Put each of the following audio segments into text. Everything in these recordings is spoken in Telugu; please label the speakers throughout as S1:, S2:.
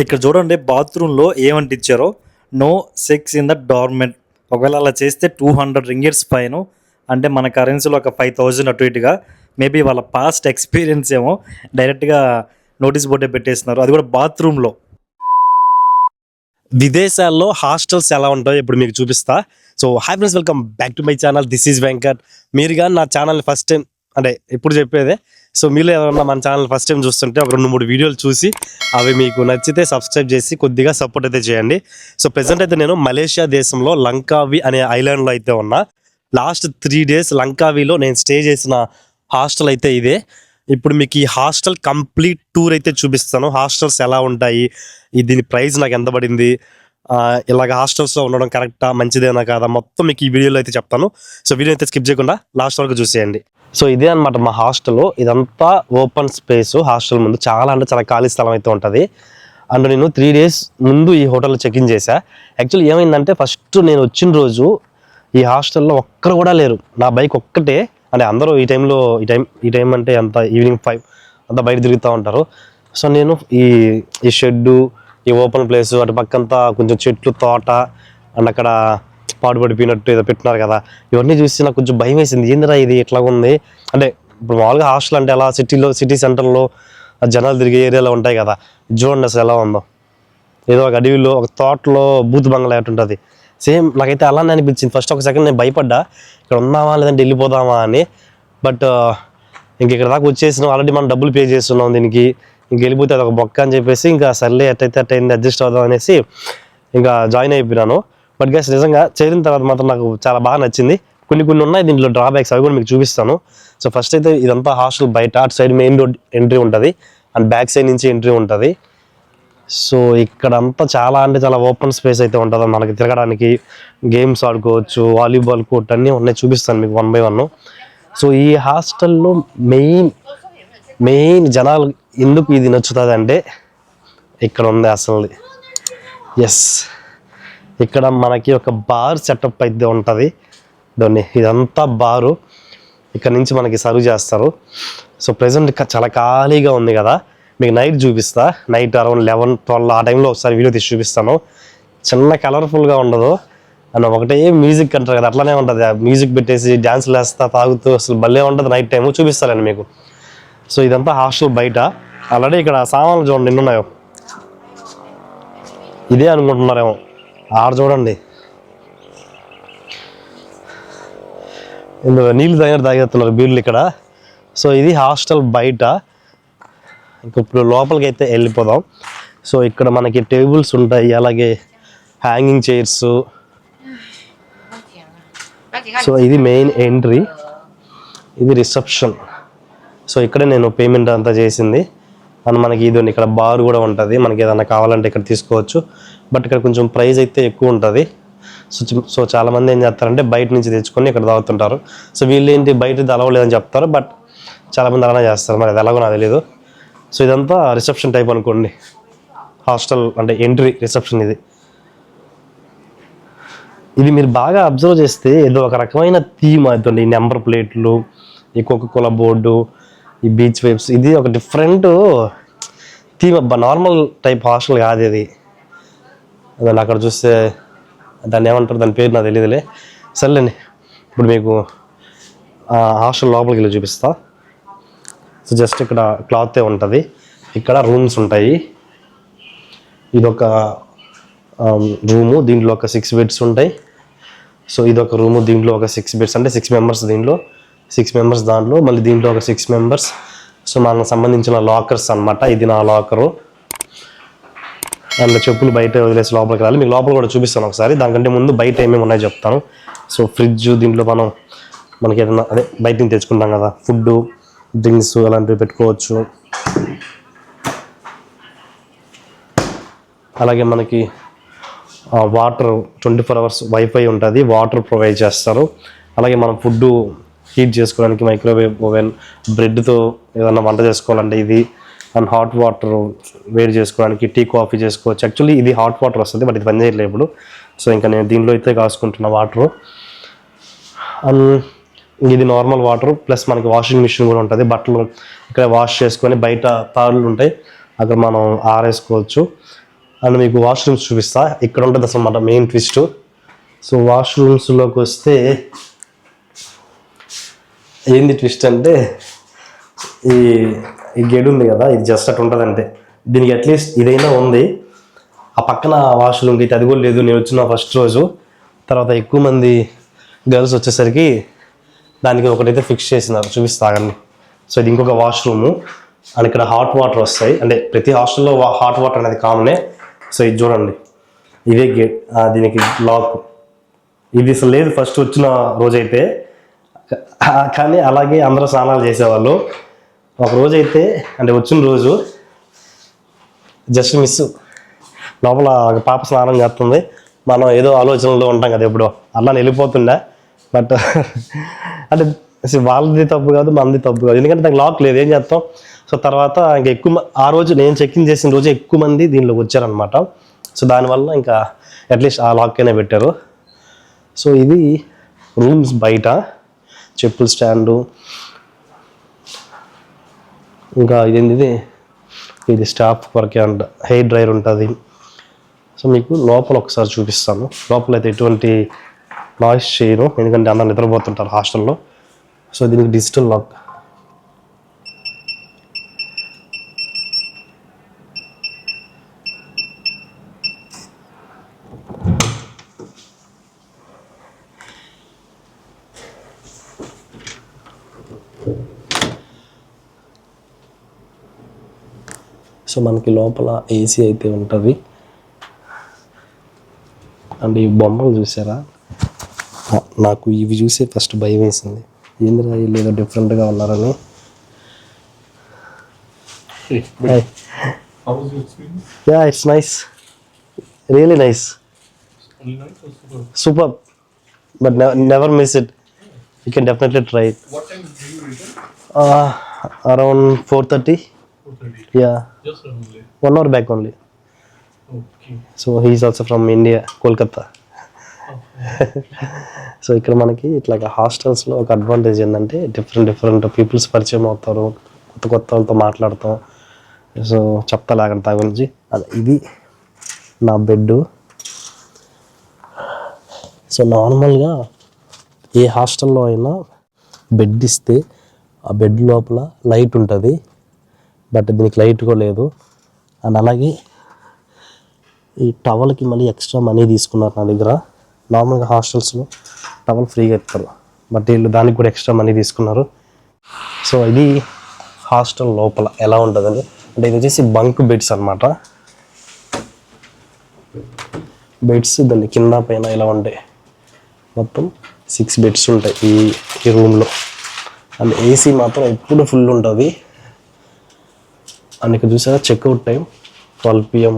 S1: ఇక్కడ చూడండి బాత్రూంలో ఏమంటిచ్చారో, no sex in the dormitory. ఒకవేళ అలా చేస్తే 200 రింగిట్స్ ఫైన్. అంటే మన కరెన్సీలో ఒక 5000 అటు ఇటుగా. మేబీ వాళ్ళ పాస్ట్ ఎక్స్పీరియన్స్ ఏమో డైరెక్ట్గా నోటీస్ బోర్డే పెట్టేస్తున్నారు, అది కూడా బాత్రూంలో. విదేశాల్లో హాస్టల్స్ ఎలా ఉంటాయో ఇప్పుడు మీకు చూపిస్తా. So hi friends, welcome back to my channel. This is Venkat. మీరు కానీ నా ఛానల్ని ఫస్ట్ టైం, అంటే ఇప్పుడు చెప్పేదే, సో మీరు ఏమన్నా మన ఛానల్ ఫస్ట్ టైం చూస్తుంటే ఒక 2-3 వీడియోలు చూసి అవి మీకు నచ్చితే సబ్స్క్రైబ్ చేసి కొద్దిగా సపోర్ట్ అయితే చేయండి. సో ప్రెసెంట్ అయితే నేను మలేషియా దేశంలో లంకావి అనే ఐలాండ్లో అయితే ఉన్నా. లాస్ట్ 3 days లంకావిలో నేను స్టే చేసిన హాస్టల్ అయితే ఇదే. ఇప్పుడు మీకు ఈ హాస్టల్ కంప్లీట్ టూర్ అయితే చూపిస్తాను. హాస్టల్స్ ఎలా ఉంటాయి, దీని ప్రైస్ నాకు ఎంత పడింది, ఇలాగ హాస్టల్స్లో ఉండడం కరెక్టా, మంచిదేనా కాదా, మొత్తం మీకు ఈ వీడియోలో అయితే చెప్తాను. సో వీడియో అయితే స్కిప్ చేయకుండా లాస్ట్ వరకు చూసేయండి. సో ఇదే అనమాట మా హాస్టల్. ఇదంతా ఓపెన్ స్పేస్. హాస్టల్ ముందు చాలా అంటే చాలా ఖాళీ స్థలం అయితే ఉంటుంది. అండ్ నేను 3 days ముందు ఈ హోటల్లో చెక్ఇన్ చేశా. యాక్చువల్లీ ఏమైందంటే, ఫస్ట్ నేను వచ్చిన రోజు ఈ హాస్టల్లో ఒక్కరు కూడా లేరు. నా బైక్ ఒక్కటే, అంటే అందరూ ఈ టైం అంటే అంత ఈవినింగ్ 5 అంతా బయట తిరుగుతూ ఉంటారు. సో నేను ఈ షెడ్డు, ఈ ఓపెన్ ప్లేస్, అటు పక్కంతా కొంచెం చెట్లు, తోట, అండ్ అక్కడ పాడుపడిపోయినట్టు ఏదో పెట్టినారు కదా, ఇవన్నీ చూసి నాకు కొంచెం భయం వేసింది. ఏందిరా ఇది ఇట్లా ఉంది అంటే. ఇప్పుడు మామూలుగా హాస్టల్ అంటే అలా సిటీ సెంటర్లో జనాలు తిరిగే ఏరియాలో ఉంటాయి కదా, చూడండి అసలు ఎలా ఉందో. ఏదో ఒక అడవిలో ఒక తోటలో బూత్ బంగ్లా ఉంటుంది. సేమ్ నాకైతే అలానే అనిపించింది. ఫస్ట్ ఒక సెకండ్ నేను భయపడ్డా, ఇక్కడ ఉందామా లేదంటే వెళ్ళిపోదామా అని. బట్ ఇక్కడ దాకా వచ్చేసినాం, ఆల్రెడీ మనం డబ్బులు పే చేస్తున్నాం దీనికి, ఇంక వెళ్ళిపోతే అది ఒక బొక్క అని చెప్పేసి ఇంకా సర్లే ఎట్టయితే అట్టయింది, అడ్జస్ట్ అవుదాం అనేసి ఇంకా జాయిన్ అయిపోయినాను. బట్ గైస్ నిజంగా చేరిన తర్వాత మాత్రం నాకు చాలా బాగా నచ్చింది. కొన్ని ఉన్నాయి దీంట్లో డ్రాబ్యాక్స్, అవి కూడా మీకు చూపిస్తాను. సో ఫస్ట్ అయితే ఇదంతా హాస్టల్ బయట, అటు సైడ్ మెయిన్ రోడ్ ఎంట్రీ ఉంటుంది అండ్ బ్యాక్ సైడ్ నుంచి ఎంట్రీ ఉంటుంది. సో ఇక్కడంతా చాలా అంటే చాలా ఓపెన్ స్పేస్ అయితే ఉంటుంది. మనకి తిరగడానికి గేమ్స్ ఆడుకోవచ్చు, వాలీబాల్ కోర్ట్ అన్నీ ఉన్నాయి, చూపిస్తాను మీకు 1 by 1. సో ఈ హాస్టల్లో మెయిన్ జనాలు ఎందుకు ఇది నచ్చుతుంది అంటే, ఇక్కడ ఉంది అసలు. ఎస్, ఇక్కడ మనకి ఒక బార్ సెటప్ అయితే ఉంటుంది. ఇదంతా బారు, ఇక్కడ నుంచి మనకి సర్వ్ చేస్తారు. సో ప్రెసెంట్ చాలా ఖాళీగా ఉంది కదా, మీకు నైట్ చూపిస్తా. నైట్ అరౌండ్ 11-12 ఆ టైంలో ఒకసారి వీడియో తీసి చూపిస్తాను. చిన్న కలర్ఫుల్గా ఉండదు అండ్ ఒకటే మ్యూజిక్ అంటారు కదా, అట్లానే ఉంటుంది. ఆ మ్యూజిక్ పెట్టేసి డ్యాన్స్లు వేస్తా తాగుతూ అసలు భలే ఉంటుంది నైట్ టైము. చూపిస్తానండి మీకు. సో ఇదంతా హాస్టల్ బయట. ఆల్రెడీ ఇక్కడ సామాన్లు చూడండి ఎన్ని ఉన్నాయో. ఇదే అనుకుంటున్నారేమో, ఆడ చూడండి నీళ్ళు తాగేస్తున్నారు బీర్లు ఇక్కడ. సో ఇది హాస్టల్ బయట. ఇంకా ఇప్పుడు లోపలికి అయితే వెళ్ళిపోదాం. సో ఇక్కడ మనకి టేబుల్స్ ఉంటాయి, అలాగే హ్యాంగింగ్ చైర్స్. సో ఇది మెయిన్ ఎంట్రీ, ఇది రిసెప్షన్. సో ఇక్కడే నేను పేమెంట్ అంతా చేసింది. అండ్ మనకి ఇది ఇక్కడ బార్ కూడా ఉంటుంది, మనకి ఏదైనా కావాలంటే ఇక్కడ తీసుకోవచ్చు. బట్ ఇక్కడ కొంచెం ప్రైస్ అయితే ఎక్కువ ఉంటుంది. సో చాలామంది ఏం చేస్తారంటే బయట నుంచి తెచ్చుకొని ఇక్కడ తాగుతుంటారు. సో వీళ్ళు ఏంటి బయట అలవలేదని చెప్తారు, బట్ చాలామంది అలానే చేస్తారు, మరి అది ఎలాగో నాకు తెలియదు. సో ఇదంతా రిసెప్షన్ టైప్ అనుకోండి, హాస్టల్ అంటే ఎంట్రీ రిసెప్షన్. ఇది మీరు బాగా అబ్జర్వ్ చేస్తే ఏదో ఒక రకమైన థీమ్ అవుతుంది. ఈ నెంబర్ ప్లేట్లు, ఈ కోకోకోలా బోర్డు, ఈ బీచ్ వైబ్స్, ఇది ఒక డిఫరెంట్ థీమ్ అబ్బా. నార్మల్ టైప్ హాస్టల్ కాదు ఇది. దాన్ని అక్కడ చూస్తే దాన్ని ఏమంటారు, దాని పేరు నాకు తెలియదులే. సర్లేండి, ఇప్పుడు మీకు హాస్టల్ లోపలికి వెళ్ళి చూపిస్తా. సో జస్ట్ ఇక్కడ క్లాతే ఉంటుంది, ఇక్కడ రూమ్స్ ఉంటాయి. ఇదొక రూము, దీంట్లో ఒక 6 beds ఉంటాయి. సో ఇదొక రూము, దీంట్లో ఒక 6 beds, అంటే 6 members. దీంట్లో 6 members, దాంట్లో మళ్ళీ దీంట్లో ఒక 6 members. సో మనకు సంబంధించిన లాకర్స్ అనమాట. ఇది నా లాకరు. అందులో చెప్పులు బయట వదిలేసి లోపలికి రాలి. మీకు లోపల కూడా చూపిస్తాను ఒకసారి. దానికంటే ముందు బయట ఏమేమి ఉన్నాయో చెప్తాను. సో ఫ్రిడ్జ్, దీంట్లో మనకి ఏదైనా అదే బయట నుంచి తెచ్చుకుంటాం కదా, ఫుడ్, డ్రింక్స్ అలాంటివి పెట్టుకోవచ్చు. అలాగే మనకి వాటర్ 24 hours వైఫై ఉంటుంది, వాటర్ ప్రొవైడ్ చేస్తారు. అలాగే మనం ఫుడ్ హీట్ చేసుకోవడానికి మైక్రోవేవ్ ఓవెన్, బ్రెడ్తో ఏదైనా వంట చేసుకోవాలంటే ఇది, అండ్ హాట్ వాటర్ వేడి చేసుకోవడానికి, టీ కాఫీ చేసుకోవచ్చు. యాక్చువల్లీ ఇది హాట్ వాటర్ వస్తుంది, బట్ ఇది పని చేయట్లేదు ఇప్పుడు. సో ఇంకా నేను దీనిలో అయితే కాసుకుంటున్న వాటరు. అండ్ ఇది నార్మల్ వాటర్, ప్లస్ మనకి వాషింగ్ మిషన్ కూడా ఉంటుంది. బట్టలు ఇక్కడ వాష్ చేసుకొని బయట తాళ్ళు ఉంటాయి, అక్కడ మనం ఆరేసుకోవచ్చు. అండ్ మీకు వాష్రూమ్స్ చూపిస్తా. ఇక్కడ ఉంటుంది అసలు మన మెయిన్ ట్విస్ట్. సో వాష్రూమ్స్లోకి వస్తే ఏంది ట్విస్ట్ అంటే ఈ ఈ గేట్ ఉంది కదా, ఇది జస్ట్ అట్లా ఉంటుంది. అంటే దీనికి అట్లీస్ట్ ఇదైనా ఉంది. ఆ పక్కన వాష్రూమ్కి అయితే అది కూడా లేదు. నేను వచ్చిన ఫస్ట్ రోజు, తర్వాత ఎక్కువ మంది గర్ల్స్ వచ్చేసరికి దానికి ఒకటైతే ఫిక్స్ చేసినారు, చూపిస్తాగండి. సో ఇది ఇంకొక వాష్రూము. అండ్ ఇక్కడ హాట్ వాటర్ వస్తాయి. అంటే ప్రతి హాస్టల్లో హాట్ వాటర్ అనేది కామనే. సో ఇది చూడండి, ఇదే గేట్. దీనికి లాక్ ఇది అసలు లేదు ఫస్ట్ వచ్చిన రోజైతే. కానీ అలాగే అందరూ స్నానాలు చేసేవాళ్ళు. ఒక రోజైతే అంటే వచ్చిన రోజు జస్ట్ మిస్, లోపల ఒక పాప స్నానం చేస్తుంది. మనం ఏదో ఆలోచనలో ఉంటాం కదా ఎప్పుడో, అలా వెళ్ళిపోతుండే. బట్ అంటే వాళ్ళది తప్పు కాదు, మనది తప్పు కాదు, ఎందుకంటే దానికి లాక్ లేదు, ఏం చేస్తాం. సో తర్వాత ఇంకా ఎక్కువ ఆ రోజు నేను చెక్ ఇన్ చేసిన రోజు ఎక్కువ మంది దీనిలోకి వచ్చారనమాట. సో దానివల్ల ఇంకా అట్లీస్ట్ ఆ లాక్ అయినా పెట్టారు. సో ఇది రూమ్స్ బయట చెప్పుల స్టాండు, ఇంకా ఇదేంటిది, ఇది స్టాఫ్ వరకే అంట, హెయిర్ డ్రైయర్ ఉంటుంది. సో మీకు లోపల ఒకసారి చూపిస్తాను. లోపల అయితే ఎటువంటి నాయిస్ చేయను, ఎందుకంటే అందరూ నిద్రపోతుంటారు హాస్టల్లో. సో దీనికి డిజిటల్ లాక్. సో మనకి లోపల ఏసీ అయితే ఉంటుంది. అండ్ ఈ బొమ్మలు చూసారా, నాకు ఇవి చూసే ఫస్ట్ భయం వేసింది. ఏందిరా వీళ్ళు ఏదో డిఫరెంట్గా ఉన్నారని. Yeah, it's nice, really nice, super. But never miss it, you can definitely try it. Around 4:30. Yeah, just 1 hour back only. Okay. So he is also from India, Kolkata. So ఇక్కడ మనకి ఇట్లాగా హాస్టల్స్లో ఒక అడ్వాంటేజ్ ఏంటంటే డిఫరెంట్ పీపుల్స్ పరిచయం అవుతారు, కొత్త వాళ్ళతో మాట్లాడతాం. సో చెప్తాలాగండి దాని గురించి. ఇది నా బెడ్. సో నార్మల్గా ఏ హాస్టల్లో అయినా బెడ్ ఇస్తే ఆ బెడ్ లోపల లైట్ ఉంటుంది, బట్ దీనికి లైట్ కూడా లేదు. అండ్ అలాగే ఈ టవల్కి మళ్ళీ ఎక్స్ట్రా మనీ తీసుకున్నారు నా దగ్గర. నార్మల్గా హాస్టల్స్లో టవల్ ఫ్రీగా ఇస్తారు, బట్ వీళ్ళు దానికి కూడా ఎక్స్ట్రా మనీ తీసుకున్నారు. సో ఇది హాస్టల్ లోపల ఎలా ఉంటుందండి అంటే, ఇది వచ్చేసి బంక్ బెడ్స్ అనమాట. బెడ్స్ దాన్ని కింద పైన ఇలా ఉంటాయి. మొత్తం 6 బెడ్స్ ఉంటాయి ఈ రూమ్లో. అండ్ ఏసీ మాత్రం ఎప్పుడు ఫుల్ ఉంటుంది. అండ్ ఇక్కడ చూసారా చెక్అవుట్ టైం 12 PM.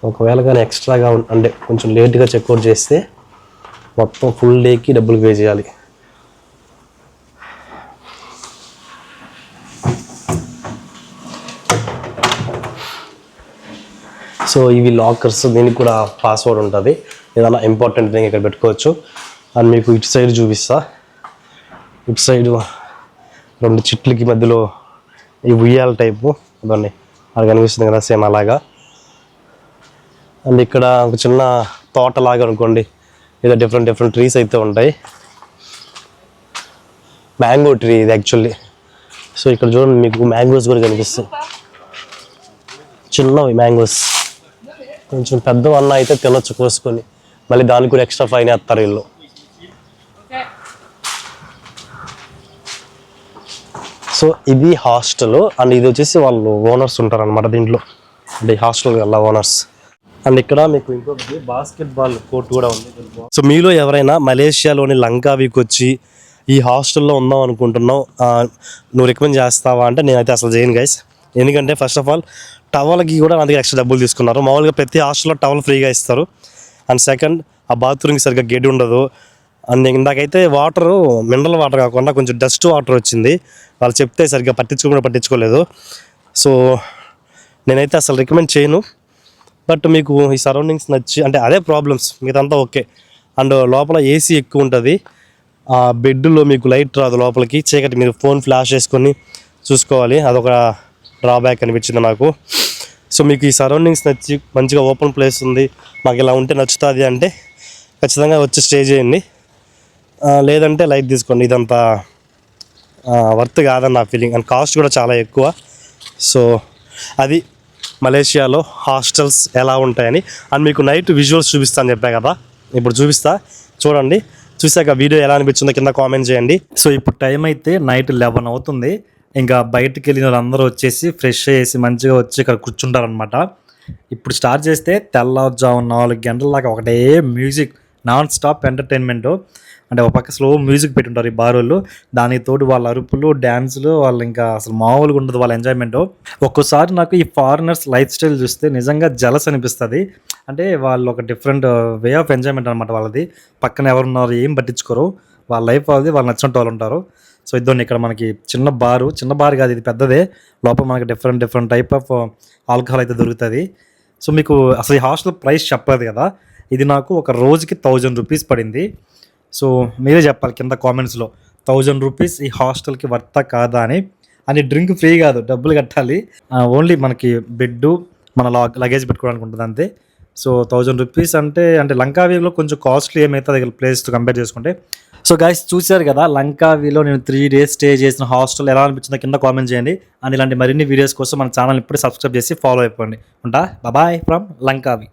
S1: ఒకవేళ కానీ ఎక్స్ట్రాగా అంటే కొంచెం లేట్గా చెక్అవుట్ చేస్తే మొత్తం ఫుల్ డేకి డబ్బులు పే చేయాలి. సో ఇవి లాకర్స్, దీనికి కూడా పాస్వర్డ్ ఉంటుంది. ఏదైనా ఇంపార్టెంట్ థింగ్ ఇక్కడ పెట్టుకోవచ్చు. అండ్ మీకు ఇటు సైడ్ చూపిస్తా. ఇటు సైడ్ 2 చెట్లకి మధ్యలో ఈ ఉయ్యాల టైపు అదన్నీ అది కనిపిస్తుంది కదా, సేమ్ అలాగా. అండ్ ఇక్కడ ఒక చిన్న తోటలాగా అనుకోండి, ఏదో డిఫరెంట్ ట్రీస్ అయితే ఉంటాయి. మ్యాంగో ట్రీ ఇది యాక్చువల్లీ. సో ఇక్కడ చూడండి మీకు మ్యాంగోస్ కూడా కనిపిస్తాయి, చిన్నవి మ్యాంగోస్. కొంచెం పెద్దవన్నా అయితే తినొచ్చు కోసుకొని, మళ్ళీ దానికి కూడా ఎక్స్ట్రా ఫైన్ వేస్తారు వీళ్ళు. సో ఇది హాస్టల్. అండ్ ఇది వచ్చేసి వాళ్ళు ఓనర్స్ ఉంటారు అనమాట దీంట్లో, అంటే హాస్టల్ వల్ల ఓనర్స్. అండ్ ఇక్కడ మీకు ఇంకొకటి బాస్కెట్బాల్ కోర్ట్ కూడా ఉంది. సో మీలో ఎవరైనా మలేషియాలోని లంకావికి వచ్చి ఈ హాస్టల్లో ఉందాం అనుకుంటున్నావు, నువ్వు రికమెండ్ చేస్తావా అంటే నేనైతే అసలు చేయను గైస్. ఎందుకంటే ఫస్ట్ ఆఫ్ ఆల్ టవల్కి కూడా నా దగ్గర ఎక్స్ట్రా డబ్బులు తీసుకున్నారు. మామూలుగా ప్రతి హాస్టల్లో టవల్ ఫ్రీగా ఇస్తారు. అండ్ సెకండ్, ఆ బాత్రూమ్కి సరిగ్గా గేట్ ఉండదు. అండ్ ఇందాకైతే వాటరు మినరల్ వాటర్ కాకుండా కొంచెం డస్ట్ వాటర్ వచ్చింది. వాళ్ళు చెప్తే సరిగ్గా పట్టించుకోలేదు. సో నేనైతే అసలు రికమెండ్ చేయను. బట్ మీకు ఈ సరౌండింగ్స్ నచ్చి అంటే అదే ప్రాబ్లమ్స్, మీదంతా ఓకే. అండ్ లోపల ఏసీ ఎక్కువ ఉంటుంది. ఆ బెడ్లో మీకు లైట్ రాదు లోపలికి, చీకటి, మీరు ఫోన్ ఫ్లాష్ చేసుకొని చూసుకోవాలి. అదొక డ్రాబ్యాక్ అనిపించింది నాకు. సో మీకు ఈ సరౌండింగ్స్ నచ్చి మంచిగా ఓపెన్ ప్లేస్ ఉంది, మాకు ఇలా ఉంటే నచ్చుతుంది అంటే ఖచ్చితంగా వచ్చి స్టే చేయండి. లేదంటే లైట్ తీసుకోండి, ఇదంతా వర్త్ కాదని నా ఫీలింగ్. అండ్ కాస్ట్ కూడా చాలా ఎక్కువ. సో అది మలేషియాలో హాస్టల్స్ ఎలా ఉంటాయని. అండ్ మీకు నైట్ విజువల్స్ చూపిస్తాను చెప్పా కదా, ఇప్పుడు చూపిస్తా చూడండి. చూసాక వీడియో ఎలా అనిపించిందో కింద కామెంట్ చేయండి. సో ఇప్పుడు టైం అయితే నైట్ 11 అవుతుంది. ఇంకా బయటకు వెళ్ళిన వాళ్ళందరూ వచ్చేసి ఫ్రెష్ అయ్యేసి మంచిగా వచ్చి ఇక్కడ కూర్చుంటారనమాట. ఇప్పుడు స్టార్ట్ చేస్తే తెల్లవారుజాము 4 గంటల దాకా ఒకటే మ్యూజిక్, నాన్ స్టాప్ ఎంటర్టైన్మెంట్. అంటే ఒక పక్క స్లో మ్యూజిక్ పెట్టుంటారు ఈ బారోళ్ళు, దానికి తోడు వాళ్ళ అరుపులు, డ్యాన్సులు, వాళ్ళు ఇంకా అసలు మామూలుగా ఉండదు వాళ్ళ ఎంజాయ్మెంట్. ఒక్కోసారి నాకు ఈ ఫారినర్స్ లైఫ్ స్టైల్ చూస్తే నిజంగా జలస్ అనిపిస్తుంది. అంటే వాళ్ళు ఒక డిఫరెంట్ వే ఆఫ్ ఎంజాయ్మెంట్ అనమాట వాళ్ళది. పక్కన ఎవరున్నారు ఏం పట్టించుకోరు, వాళ్ళ లైఫ్ వాళ్ళది, వాళ్ళు నచ్చినట్టు వాళ్ళు ఉంటారు. సో ఇద్దరు ఇక్కడ మనకి చిన్న బార్ కాదు, ఇది పెద్దదే. లోపల మనకి డిఫరెంట్ టైప్ ఆఫ్ ఆల్కహాల్ అయితే దొరుకుతుంది. సో మీకు అసలు ఈ హాస్టల్ ప్రైస్ చెప్పలేదు కదా, ఇది నాకు ఒక రోజుకి 1000 రూపీస్ పడింది. సో మీరే చెప్పాలి కింద కామెంట్స్లో 1000 రూపీస్ ఈ హాస్టల్కి వర్తా కాదా అని. అని డ్రింక్ ఫ్రీ కాదు, డబ్బులు కట్టాలి. ఓన్లీ మనకి బెడ్, మన లగేజ్ పెట్టుకోవడానికి ఉంటుంది అంతే. సో 1000 రూపీస్ అంటే లంకావీలో కొంచెం కాస్ట్లీ ఏమవుతుంది ప్లేస్తో కంపేర్ చేసుకుంటే. సో గైస్ చూశారు కదా, లంకావీలో నేను 3 days స్టే చేసిన హాస్టల్ ఎలా అనిపించిందో కింద కామెంట్ చేయండి. అండ్ ఇలాంటి మరిన్ని వీడియోస్ కోసం మన ఛానల్ ఇప్పుడే సబ్స్క్రైబ్ చేసి ఫాలో అయిపోండి. ఉంటా, బాయ్ ఫ్రమ్ లంకావి.